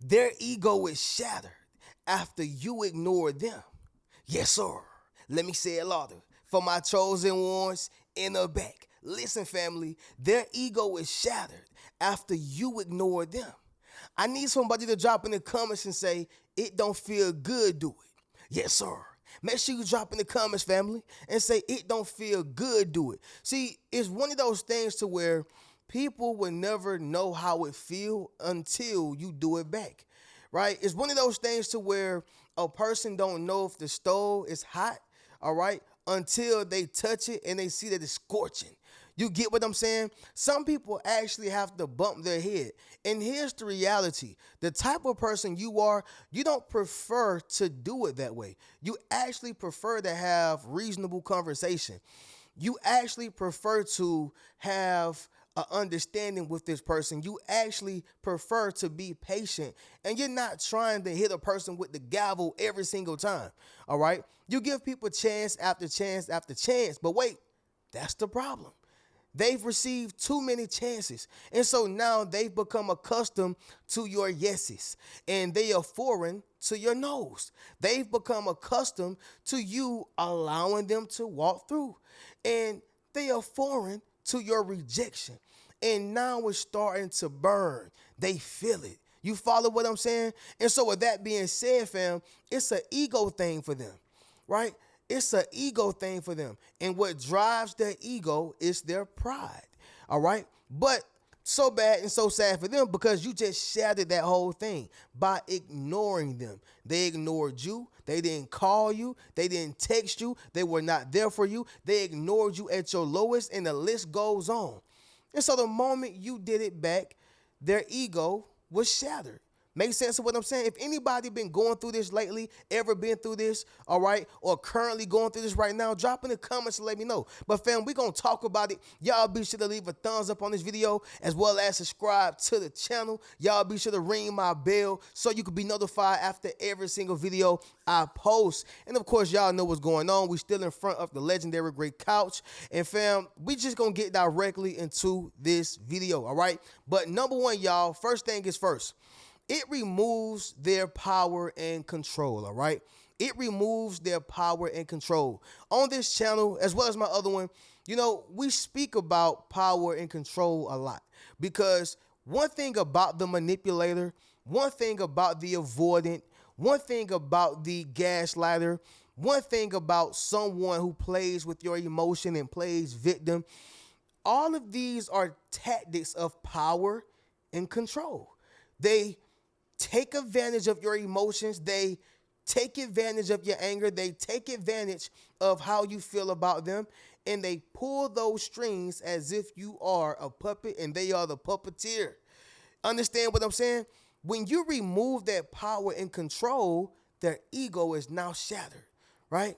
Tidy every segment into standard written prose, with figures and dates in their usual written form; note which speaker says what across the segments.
Speaker 1: Their ego is shattered after you ignore them. Yes, sir. Let me say it louder. For my chosen ones in the back. Listen, family, their ego is shattered after you ignore them. I need somebody to drop in the comments and say, it don't feel good, do it. Yes, sir. Make sure you drop in the comments, family, and say, it don't feel good, do it. See, it's one of those things to where people will never know how it feel until you do it back, right? It's one of those things to where a person don't know if the stove is hot, all right, until they touch it and they see that it's scorching. You get what I'm saying? Some people actually have to bump their head. And here's the reality. The type of person you are, you don't prefer to do it that way. You actually prefer to have reasonable conversation. You actually prefer to have an understanding with this person. You actually prefer to be patient, and you're not trying to hit a person with the gavel every single time. All right? You give people chance after chance after chance. But wait, that's the problem. They've received too many chances. And so now they've become accustomed to your yeses, and they are foreign to your no's. They've become accustomed to you allowing them to walk through, and they are foreign to your rejection. And now it's starting to burn. They feel it. You follow what I'm saying? And so with that being said, fam, it's an ego thing for them, right? It's an ego thing for them. And what drives their ego is their pride. All right. But so bad and so sad for them because you just shattered that whole thing by ignoring them. They ignored you. They didn't call you. They didn't text you. They were not there for you. They ignored you at your lowest, and the list goes on. And so the moment you did it back, their ego was shattered. Make sense of what I'm saying? If anybody been going through this lately, ever been through this, all right, or currently going through this right now, drop in the comments and let me know. But fam, we gonna talk about it. Y'all be sure to leave a thumbs up on this video as well as subscribe to the channel. Y'all be sure to ring my bell so you can be notified after every single video I post. And of course, y'all know what's going on. We still in front of the legendary Great Couch. And fam, we just gonna get directly into this video, all right? But number one, y'all, first thing is first. It removes their power and control, all right? It removes their power and control. On this channel, as well as my other one, you know, we speak about power and control a lot because one thing about the manipulator, one thing about the avoidant, one thing about the gaslighter, one thing about someone who plays with your emotion and plays victim, all of these are tactics of power and control. They take advantage of your emotions. They take advantage of your anger. They take advantage of how you feel about them. And they pull those strings as if you are a puppet and they are the puppeteer. Understand what I'm saying? When you remove that power and control, their ego is now shattered, right?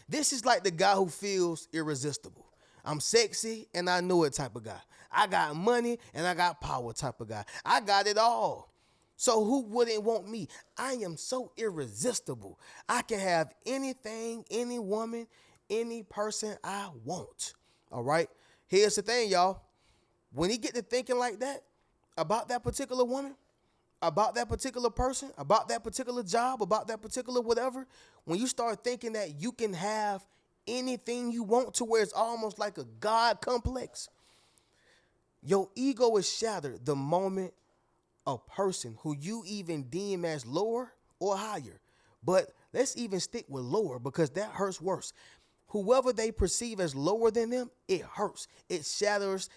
Speaker 1: This is like the guy who feels irresistible. I'm sexy and I know it type of guy. I got money and I got power type of guy. I got it all. So who wouldn't want me? I am so irresistible. I can have anything, any woman, any person I want. All right. Here's the thing, y'all. When he get to thinking like that about that particular woman, about that particular person, about that particular job, about that particular whatever, when you start thinking that you can have anything you want to where it's almost like a God complex, your ego is shattered the moment a person who you even deem as lower or higher, but let's even stick with lower because that hurts worse. Whoever they perceive as lower than them, it hurts. It shatters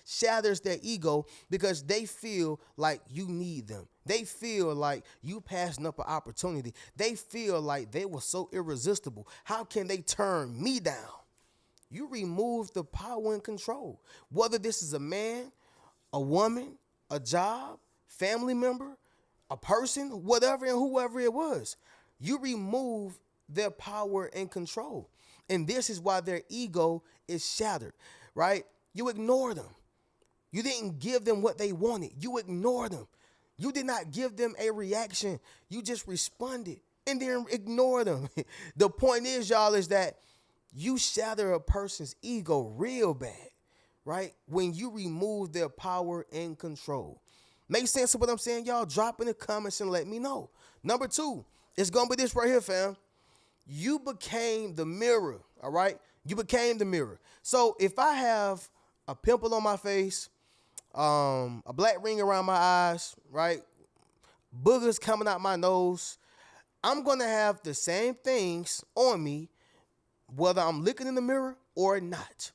Speaker 1: their ego because they feel like you need them. They feel like you passing up an opportunity. They feel like they were so irresistible. How can they turn me down? You remove the power and control. Whether this is a man, a woman, a job, family member, a person, whatever and whoever it was, you remove their power and control. And this is why their ego is shattered, right? You ignore them. You didn't give them what they wanted. You ignored them. You did not give them a reaction. You just responded and then ignore them. The point is, y'all, is that you shatter a person's ego real bad, right? When you remove their power and control. Make sense of what I'm saying, y'all? Drop in the comments and let me know. Number two, it's gonna be this right here, fam. You became the mirror, all right? You became the mirror. So if I have a pimple on my face, a black ring around my eyes, right? Boogers coming out my nose, I'm gonna have the same things on me, whether I'm looking in the mirror or not.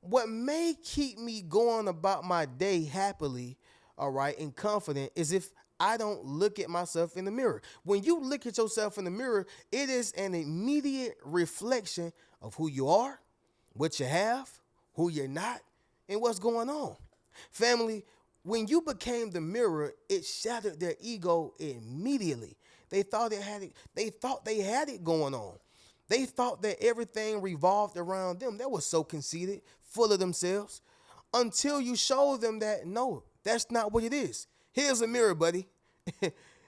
Speaker 1: What may keep me going about my day happily, all right, and confident is if I don't look at myself in the mirror. When you look at yourself in the mirror, it is an immediate reflection of who you are, what you have, who you're not, and what's going on. Family, when you became the mirror, it shattered their ego immediately. They thought they had it going on. They thought that everything revolved around them. They were so conceited, full of themselves, until you show them that no, that's not what it is. Here's a mirror, buddy.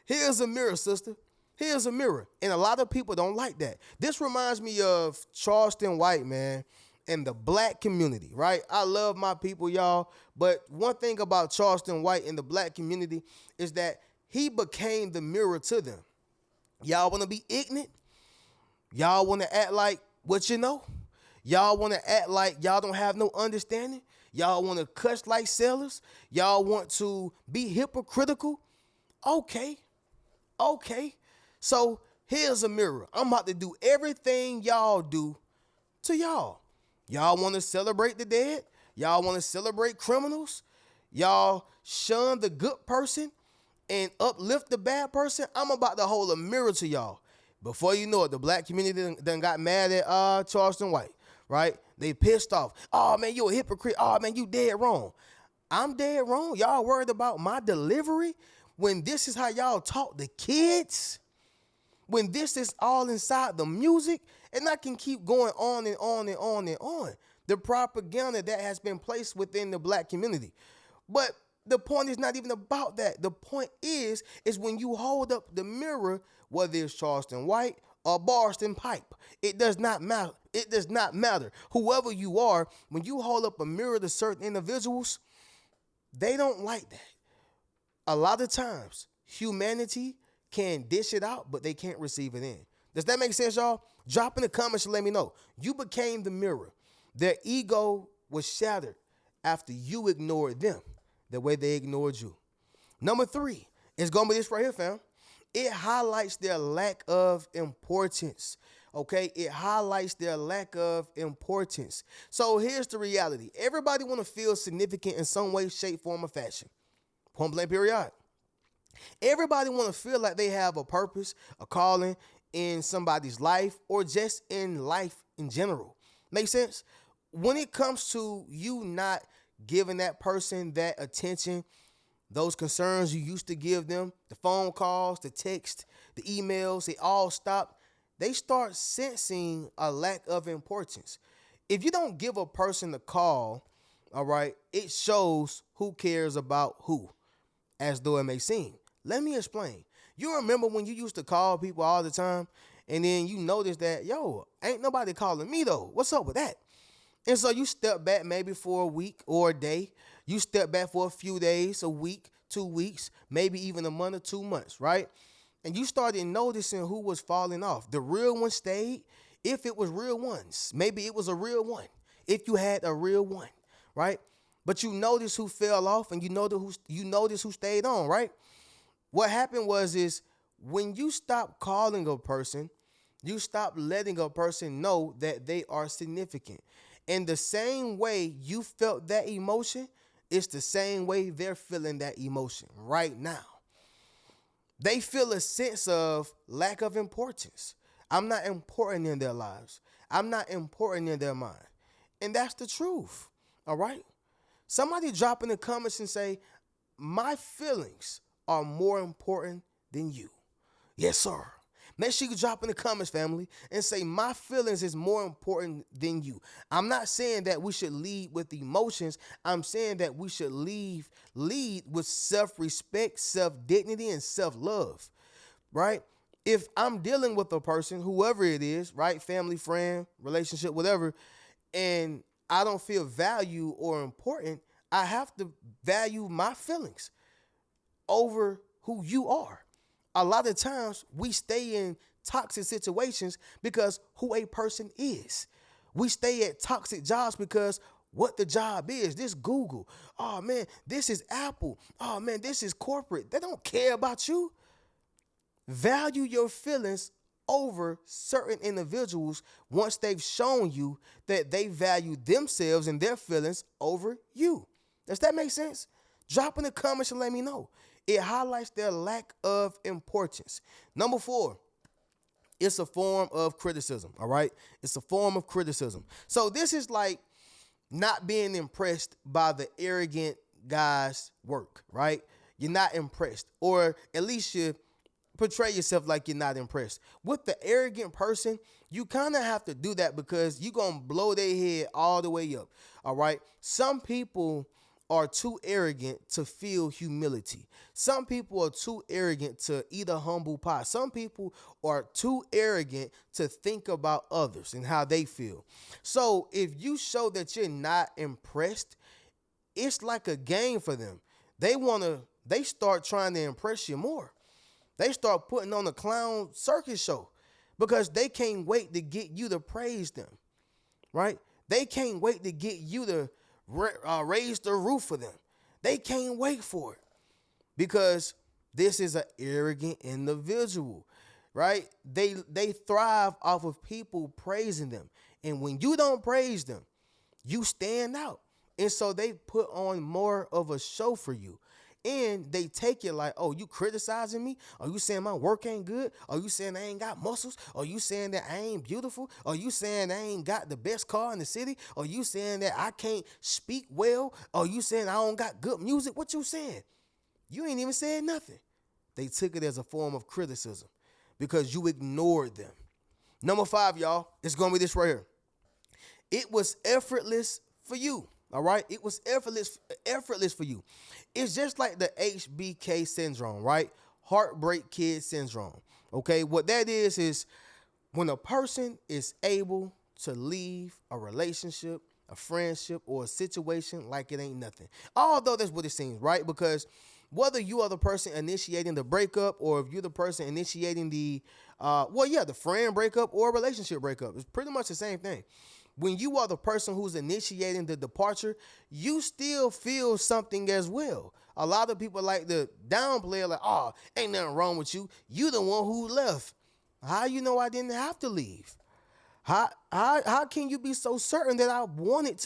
Speaker 1: Here's a mirror, sister. Here's a mirror. And a lot of people don't like that. This reminds me of Charleston White, man, and the black community, right? I love my people, y'all. But one thing about Charleston White and the black community is that he became the mirror to them. Y'all want to be ignorant? Y'all want to act like what you know? Y'all want to act like y'all don't have no understanding? Y'all want to cuss like sailors? Y'all want to be hypocritical? Okay. Okay. So here's a mirror. I'm about to do everything y'all do to y'all. Y'all want to celebrate the dead? Y'all want to celebrate criminals? Y'all shun the good person and uplift the bad person? I'm about to hold a mirror to y'all. Before you know it, the black community done got mad at Charleston White, right? They pissed off. Oh, man, you a hypocrite. Oh, man, you dead wrong. I'm dead wrong. Y'all worried about my delivery when this is how y'all talk to kids? When this is all inside the music? And I can keep going on and on and on and on. The propaganda that has been placed within the black community. But the point is not even about that. The point is when you hold up the mirror, whether it's Charleston White or Boston Pipe, it does not matter. It does not matter. Whoever you are, when you hold up a mirror to certain individuals, they don't like that. A lot of times, humanity can dish it out, but they can't receive it in. Does that make sense, y'all? Drop in the comments and let me know. You became the mirror. Their ego was shattered after you ignored them the way they ignored you. Number three, it's going to be this right here, fam. It highlights their lack of importance. Okay, it highlights their lack of importance. So here's the reality. Everybody want to feel significant in some way, shape, form, or fashion. Point blank period. Everybody want to feel like they have a purpose, a calling in somebody's life, or just in life in general. Make sense? When it comes to you not giving that person that attention, those concerns you used to give them, the phone calls, the text, the emails, they all stop. They start sensing a lack of importance. If you don't give a person a call, all right, it shows who cares about who, as though it may seem. Let me explain. You remember when you used to call people all the time, and then you notice that, yo, ain't nobody calling me though. What's up with that? And so you step back maybe for a week or a day. You step back for a few days, a week, 2 weeks, maybe even a month or 2 months, right? And you started noticing who was falling off. The real one stayed. If it was real ones, maybe it was a real one. If you had a real one, right? But you notice who fell off, and you notice who stayed on, right? What happened is when you stop calling a person, you stop letting a person know that they are significant. In the same way you felt that emotion, it's the same way they're feeling that emotion right now. They feel a sense of lack of importance. I'm not important in their lives. I'm not important in their mind. And that's the truth, all right? Somebody drop in the comments and say, my feelings are more important than you. Yes, sir. Make sure you drop in the comments, family, and say my feelings is more important than you. I'm not saying that we should lead with emotions. I'm saying that we should lead with self-respect, self-dignity, and self-love, right? If I'm dealing with a person, whoever it is, right, family, friend, relationship, whatever, and I don't feel valued or important, I have to value my feelings. over who you are. A lot of times we stay in toxic situations because who a person is. We stay at toxic jobs because what the job is. This Google. Oh man, this is Apple. Oh man, this is corporate. They don't care about you. Value your feelings over certain individuals once they've shown you that they value themselves and their feelings over you. Does that make sense? Drop in the comments and let me know. It highlights their lack of importance. Number 4, it's a form of criticism, all right? It's a form of criticism. So this is like not being impressed by the arrogant guy's work, right? You're not impressed, or at least you portray yourself like you're not impressed. With the arrogant person, you kind of have to do that because you're going to blow their head all the way up, all right? Some people are too arrogant to feel humility. Some people are too arrogant to eat a humble pie. Some people are too arrogant to think about others and how they feel. So if you show that you're not impressed, it's like a game for them. They start trying to impress you more. They start putting on a clown circus show because they can't wait to get you to praise them, right? They can't wait to get you to raise the roof for them. They can't wait for it because this is an arrogant individual, right? They thrive off of people praising them. And when you don't praise them, you stand out. And so they put on more of a show for you. And they take it like, oh, you criticizing me? Are you saying my work ain't good? Are you saying I ain't got muscles? Are you saying that I ain't beautiful? Are you saying I ain't got the best car in the city? Are you saying that I can't speak well? Are you saying I don't got good music? What you saying? You ain't even said nothing. They took it as a form of criticism because you ignored them. Number 5, y'all, it's going to be this right here. It was effortless for you. All right. It was effortless for you. It's just like the HBK syndrome, right? Heartbreak kid syndrome. Okay. What that is when a person is able to leave a relationship, a friendship, or a situation like it ain't nothing. Although that's what it seems, right? Because whether you are the person initiating the breakup or if you're the person initiating the friend breakup or relationship breakup, it's pretty much the same thing. When you are the person who's initiating the departure, you still feel something as well. A lot of people like to downplay, like, oh, ain't nothing wrong with you. You the one who left. How you know I didn't have to leave? How can you be so certain that I wanted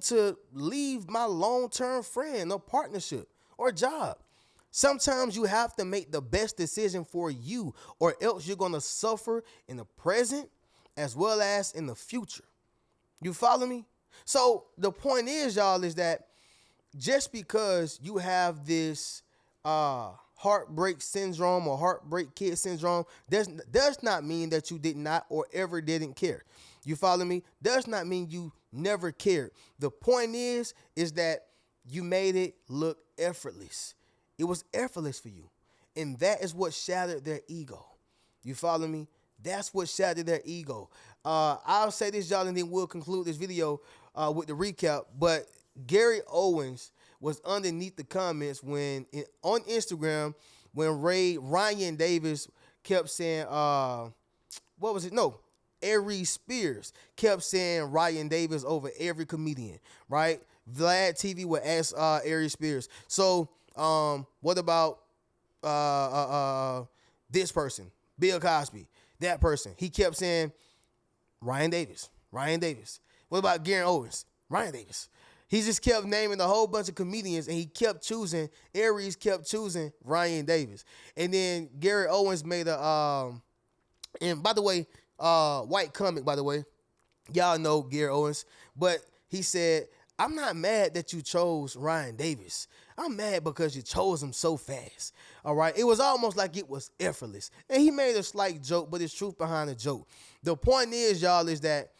Speaker 1: to leave my long-term friend or partnership or job? Sometimes you have to make the best decision for you, or else you're going to suffer in the present as well as in the future. You follow me? So the point is, y'all, is that just because you have this heartbreak syndrome or heartbreak kid syndrome does not mean that you did not or ever didn't care. You follow me? Does not mean you never cared. The point is that you made it look effortless. It was effortless for you. And that is what shattered their ego. You follow me? That's what shattered their ego. I'll say this, y'all, and then we'll conclude this video with the recap. But Gary Owens was underneath the comments on Instagram when Ryan Davis kept saying, Aries Spears kept saying Ryan Davis over every comedian, right? Vlad TV would ask Aries Spears. So what about this person, Bill Cosby? That person, he kept saying Ryan Davis. What about Gary Owens? Ryan Davis. He just kept naming a whole bunch of comedians, and Aries kept choosing Ryan Davis. And then Gary Owens made and by the way, white comic, by the way, y'all know Gary Owens, but he said, I'm not mad that you chose Ryan Davis. I'm mad because you chose him so fast. All right. It was almost like it was effortless. And he made a slight joke, but it's truth behind the joke. The point is, y'all, is that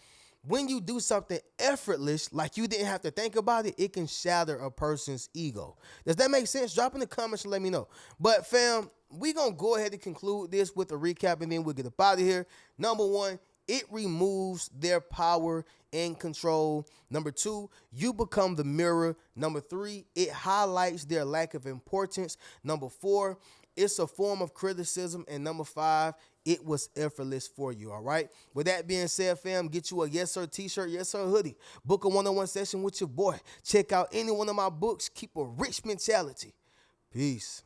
Speaker 1: when you do something effortless, like you didn't have to think about it, it can shatter a person's ego. Does that make sense? Drop in the comments and let me know. But fam, we're going to go ahead and conclude this with a recap, and then we'll get up out of here. Number 1, It removes their power and control. Number two, you become the mirror. Number three, it highlights their lack of importance. Number four, it's a form of criticism. And number five, it was effortless for you. All right. With that being said, fam, get you a Yes Sir t-shirt, Yes Sir hoodie. Book a one-on-one session with your boy. Check out any one of my books. Keep a rich mentality. Peace.